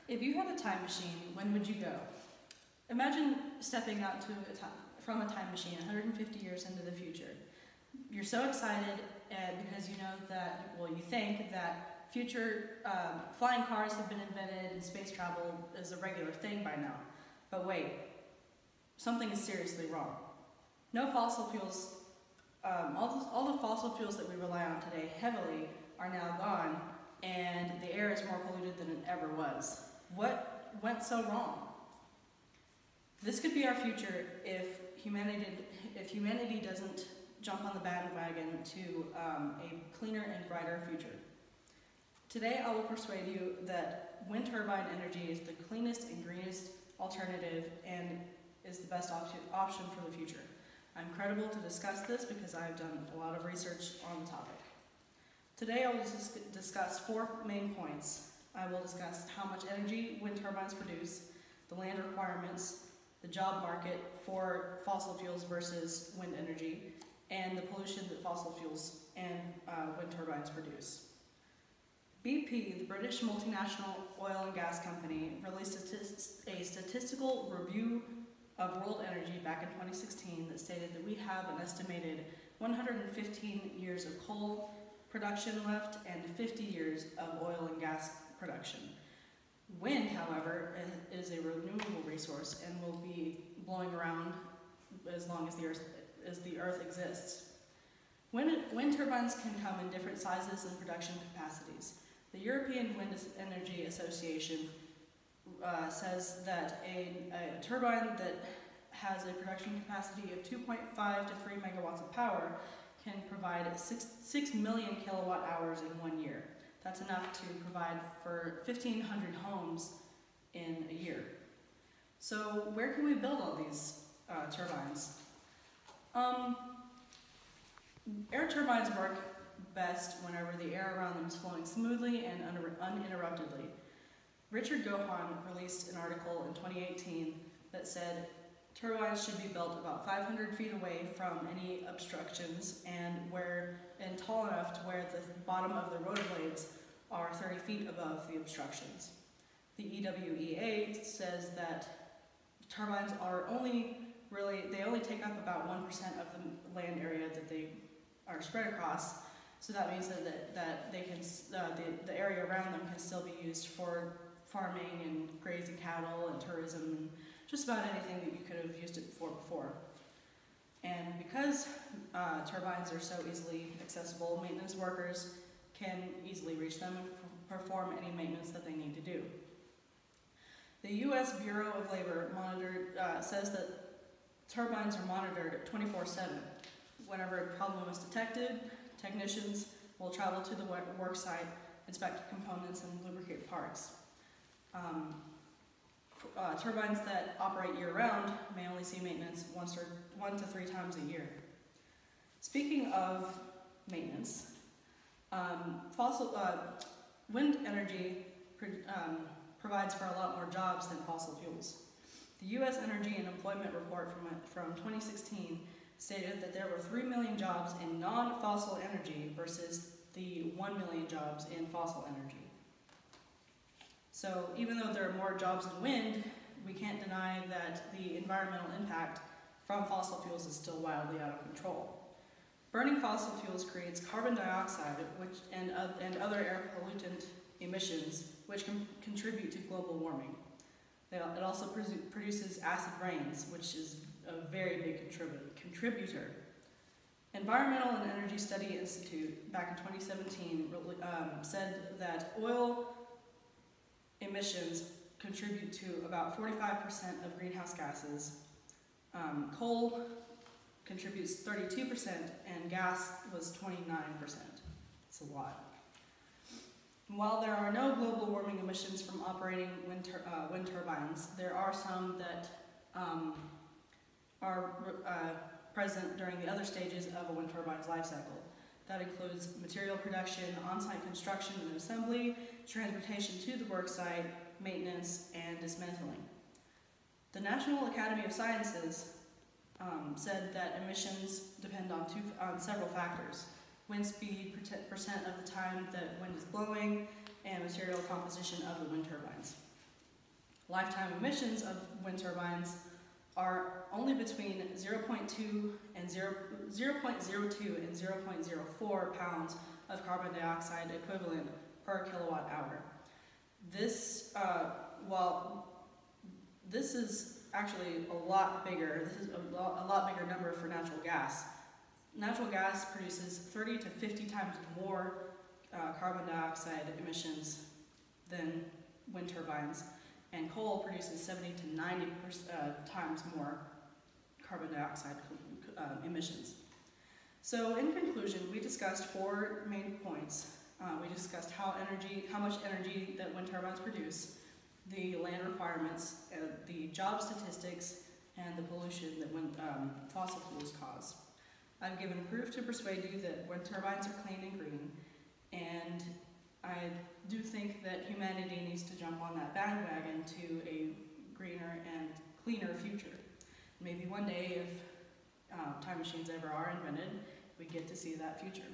If you had a time machine, when would you go? Imagine stepping out from a time machine 150 years into the future. You're so excited because you know that, well, you think that future flying cars have been invented and space travel is a regular thing by now. But wait, something is seriously wrong. No fossil fuels, all the fossil fuels that we rely on today heavily are now gone, and the air is more polluted than it ever was. What went so wrong? This could be our future if humanity doesn't jump on the bandwagon to a cleaner and brighter future. Today I will persuade you that wind turbine energy is the cleanest and greenest alternative and is the best option for the future. I'm credible to discuss this because I've done a lot of research on the topic. Today I will discuss 4 main points. I will discuss how much energy wind turbines produce, the land requirements, the job market for fossil fuels versus wind energy, and the pollution that fossil fuels and wind turbines produce. BP, the British multinational oil and gas company, released a statistical review of world energy back in 2016 that stated that we have an estimated 115 years of coal production left and 50 years of oil and gas production. Wind, however, is a renewable resource and will be blowing around as long as the Earth exists. Wind turbines can come in different sizes and production capacities. The European Wind Energy Association says that a turbine that has a production capacity of 2.5 to 3 megawatts of power can provide 6 million kilowatt hours in 1 year. That's enough to provide for 1,500 homes in a year. So where can we build all these turbines? Air turbines work best whenever the air around them is flowing smoothly and uninterruptedly. Richard Gohan released an article in 2018 that said turbines should be built about 500 feet away from any obstructions and tall enough to where the bottom of the rotor blades are 30 feet above the obstructions. The EWEA says that turbines are only take up about 1% of the land area that they are spread across. So that means that they can the area around them can still be used for farming and grazing cattle and tourism and just about anything that you could have used it for before. And because turbines are so easily accessible, maintenance workers can easily reach them and perform any maintenance that they need to do. The U.S. Bureau of Labor says that turbines are monitored 24/7. Whenever a problem is detected, technicians will travel to the work site, inspect components, and lubricate parts. Turbines that operate year-round may only see maintenance 1 to 3 times a year. Speaking of maintenance, wind energy provides for a lot more jobs than fossil fuels. The U.S. Energy and Employment Report from 2016 stated that there were 3 million jobs in non-fossil energy versus the 1 million jobs in fossil energy. So even though there are more jobs in wind, we can't deny that the environmental impact from fossil fuels is still wildly out of control. Burning fossil fuels creates carbon dioxide and other air pollutant emissions, which can contribute to global warming. It also produces acid rains, which is a very big contributor. Environmental and Energy Study Institute, back in 2017, said that oil emissions contribute to about 45% of greenhouse gases. Coal contributes 32%, and gas was 29%. It's a lot. While there are no global warming emissions from operating wind turbines, there are some that are present during the other stages of a wind turbine's life cycle. That includes material production, on-site construction and assembly, transportation to the work site, maintenance, and dismantling. The National Academy of Sciences said that emissions depend on several factors: wind speed, percent of the time that wind is blowing, and material composition of the wind turbines. Lifetime emissions of wind turbines are only between 0.02 and 0.04 pounds of carbon dioxide equivalent per kilowatt hour. This, this is actually a lot bigger. This is a lot bigger number for natural gas. Natural gas produces 30 to 50 times more carbon dioxide emissions than wind turbines, and coal produces 70 to 90 times more carbon dioxide emissions. So in conclusion, we discussed 4 main points. We discussed how much energy that wind turbines produce, the land requirements, the job statistics, and the pollution that fossil fuels cause. I've given proof to persuade you that wind turbines are clean and green, and I do think that humanity needs to jump on that bandwagon to a greener and cleaner future. Maybe one day, if time machines ever are invented, we get to see that future.